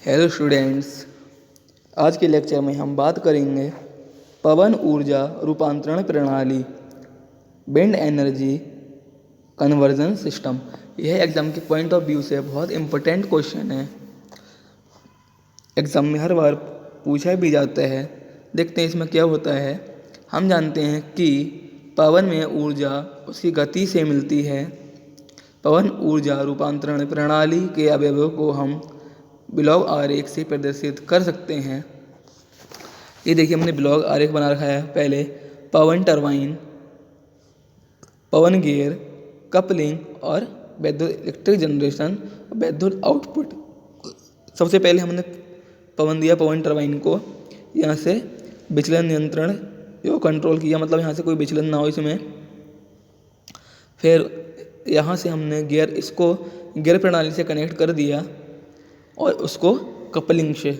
Hello students, आज के lecture में हम बात करेंगे पवन ऊर्जा रूपांतरण प्रणाली, विंड एनर्जी कन्वर्जन सिस्टम। यह एग्ज़ाम के पॉइंट ऑफ व्यू से बहुत इम्पोर्टेंट क्वेश्चन है। एग्ज़ाम में हर बार पूछा भी जाता है। देखते हैं इसमें क्या होता है। हम जानते हैं कि पवन में ऊर्जा उसकी गति से मिलती है। पवन ऊर्जा रूपांतरण प्रणाली के अवयवों को हम ब्लॉक आरेख से प्रदर्शित कर सकते हैं। ये देखिए, हमने ब्लॉक आरेख बना रखा है। पहले पवन टरबाइन, पवन गियर, कपलिंग और विद्युत इलेक्ट्रिक जनरेशन, विद्युत आउटपुट। सबसे पहले हमने पवन दिया पवन टरबाइन को, यहाँ से विचलन नियंत्रण को कंट्रोल किया, मतलब यहाँ से कोई विचलन ना हो इसमें। फिर यहाँ से हमने इसको गियर प्रणाली से कनेक्ट कर दिया और उसको कपलिंग से।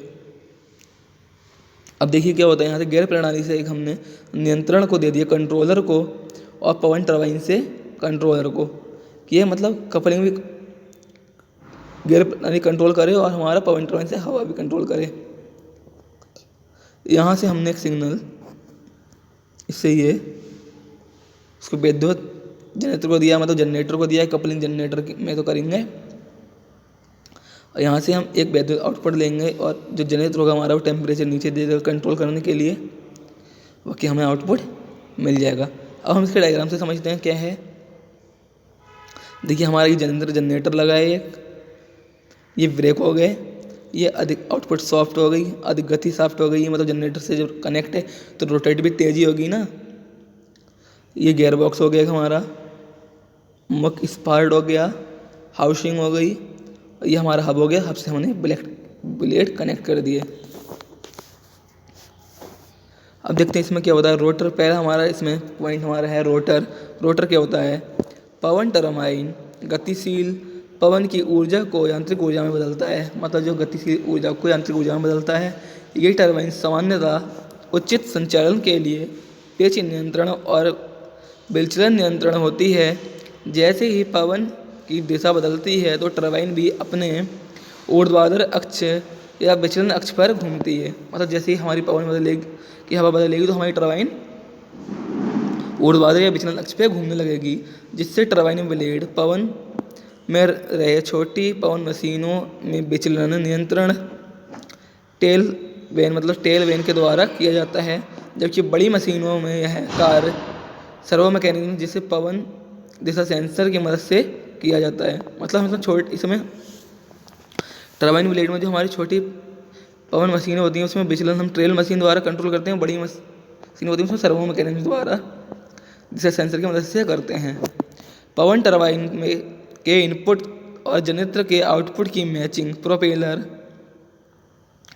अब देखिए क्या होता है, यहाँ से गियर प्रणाली से एक हमने नियंत्रण को दे दिया कंट्रोलर को, और पवन टरबाइन से कंट्रोलर को, कि ये मतलब कपलिंग भी गियर प्रणाली कंट्रोल करे और हमारा पवन टरबाइन से हवा भी कंट्रोल करे। यहाँ से हमने एक सिग्नल, इससे ये उसको विद्युत जनरेटर को दिया, मतलब जनरेटर को दिया। कपलिंग जनरेटर में तो करेंगे। और यहाँ से हम एक विद्युत आउटपुट लेंगे, और जो जनरेटर होगा हमारा वो टेम्परेचर नीचे दे देगा कंट्रोल करने के लिए, बाकी हमें आउटपुट मिल जाएगा। अब हम इसके डायग्राम से समझते हैं क्या है। देखिए, हमारा ये जनरेटर लगा है एक, ये ब्रेक हो गए, ये अधिक आउटपुट सॉफ्ट हो गई, अधिक गति सॉफ्ट हो गई, मतलब जनरेटर से जब कनेक्ट है तो रोटेट भी तेजी होगी ना। ये गियर बॉक्स हो गया हमारा, मक स्पार्ट हो गया, हाउसिंग हो गई, ये हमारा हब हो गया। हब से हमने ब्लेड कनेक्ट कर दिए। अब देखते हैं इसमें क्या होता है। रोटर पहला हमारा इसमें पॉइंट हमारा है रोटर। रोटर क्या होता है? पवन टरबाइन गतिशील पवन की ऊर्जा को यांत्रिक ऊर्जा में बदलता है, मतलब जो गतिशील ऊर्जा को यांत्रिक ऊर्जा में बदलता है। ये टरबाइन सामान्यतः उचित संचालन के लिए पेच नियंत्रण और विचलन नियंत्रण होती है। जैसे ही पवन की दिशा बदलती है तो टरबाइन भी अपने ऊर्ध्वाधर अक्ष या विचलन अक्ष पर घूमती है। मतलब जैसे ही हमारी पवन बदलेगी कि हवा बदलेगी तो हमारी टरबाइन ऊर्ध्वाधर या विचलन अक्ष पर घूमने लगेगी, जिससे टरबाइन ब्लेड पवन में रहे छोटी पवन मशीनों में विचलन नियंत्रण टेल वेन के द्वारा किया जाता है। जबकि बड़ी मशीनों में यह कार्य सर्वो मैकेनिज्म जिसे पवन दिशा सेंसर की मदद से किया जाता है। मतलब इसमें टरबाइन ब्लेड में जो हमारी छोटी पवन मशीनें होती हैं उसमें विचलन हम ट्रेल मशीन द्वारा कंट्रोल करते हैं। बड़ी मशीन होती है उसमें सर्वो मैकेनिज्म द्वारा दिशा सेंसर की मदद से करते हैं। पवन टरबाइन में के इनपुट और जनरेटर के आउटपुट की मैचिंग प्रोपेलर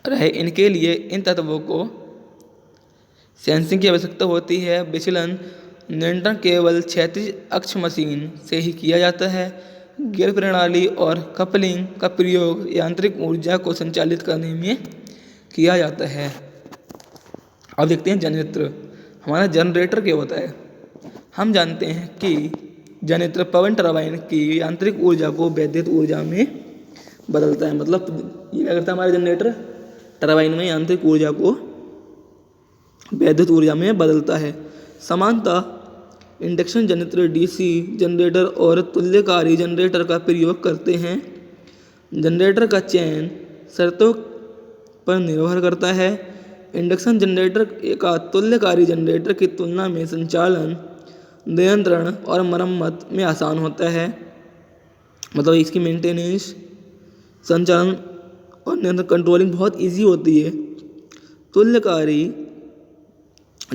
रहे, इनके लिए इन तत्वों को सेंसिंग की आवश्यकता होती है। विचलन नियंत्रण केवल क्षैतिज अक्ष मशीन से ही किया जाता है। गियर प्रणाली और कपलिंग का प्रयोग यांत्रिक ऊर्जा को संचालित करने में किया जाता है। अब देखते हैं जनरेटर। हमारा जनरेटर क्या होता है? हम जानते हैं कि जनरेटर पवन टरबाइन की यांत्रिक ऊर्जा को विद्युत ऊर्जा में बदलता है। मतलब ये क्या करता है हमारा जनरेटर? टरबाइन में यांत्रिक ऊर्जा को विद्युत ऊर्जा में बदलता है। समानतः इंडक्शन जनरेटर डीसी जनरेटर और तुल्यकारी जनरेटर का प्रयोग करते हैं। जनरेटर का चयन शर्तों पर निर्भर करता है। इंडक्शन जनरेटर का तुल्यकारी जनरेटर की तुलना में संचालन, नियंत्रण और मरम्मत में आसान होता है। मतलब इसकी मेंटेनेंस, संचालन और नियंत्रण कंट्रोलिंग बहुत इजी होती है। तुल्यकारी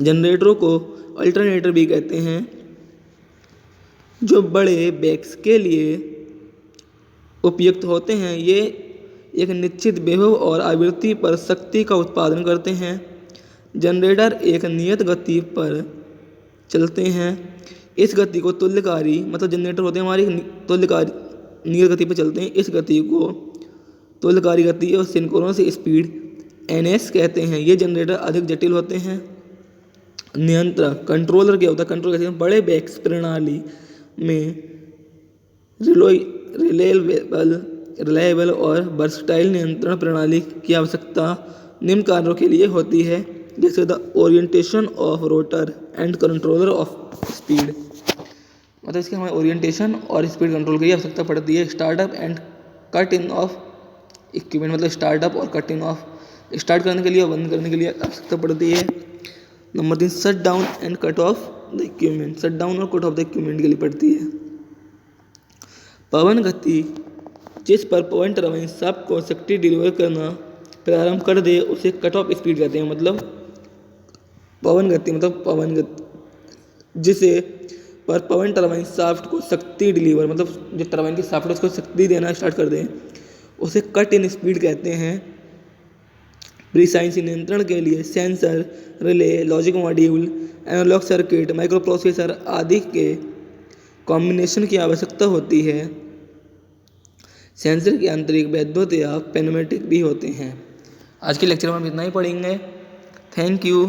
जनरेटरों को अल्टरनेटर भी कहते हैं, जो बड़े बैक्स के लिए उपयुक्त होते हैं। ये एक निश्चित विभव और आवृत्ति पर शक्ति का उत्पादन करते हैं। जनरेटर एक नियत गति पर चलते हैं। इस गति को तुल्यकारी, मतलब जनरेटर होते हैं हमारी तुल्यकारी नियत गति पर चलते हैं। इस गति को तुल्यकारी गति और सिंक्रोनस स्पीड NS कहते हैं। ये जनरेटर अधिक जटिल होते हैं। नियंत्रक कंट्रोलर क्या होता है? कंट्रोल कहते हैं बड़े बैक्स प्रणाली में रिलेबल रिलायबल और वर्सटाइल नियंत्रण प्रणाली की आवश्यकता निम्न कार्यों के लिए होती है, जैसे the orientation of rotor and controller of speed. मतलब इसके हमें ओरिएंटेशन और स्पीड कंट्रोल की आवश्यकता पड़ती है। Startup and cut in of equipment, मतलब स्टार्टअप और कट इन ऑफ, स्टार्ट करने के लिए और बंद करने के लिए आवश्यकता पड़ती है। Number 3, shut down and cut off the equipment, shut down और कट ऑफ द इक्विपमेंट के लिए पड़ती है। पवन गति, जिस पर पवन टरबाइन शाफ्ट को शक्ति डिलीवर करना प्रारंभ कर दे उसे कट ऑफ स्पीड कहते हैं। मतलब पवन गति जिसे पर पवन टरबाइन शाफ्ट को शक्ति डिलीवर, मतलब जो टरबाइन की शाफ्ट है उसको शक्ति देना स्टार्ट कर दें उसे कट इन स्पीड कहते हैं। प्रिसाइज नियंत्रण के लिए sensor, relay, logic module, analogue circuit, microprocessor आदि के कॉम्बिनेशन की आवश्यकता होती है। सेंसर के आंतरिक, वैद्युत या पेनोमेटिक भी होते हैं। आज के लेक्चर में हम इतना ही पढ़ेंगे। Thank you.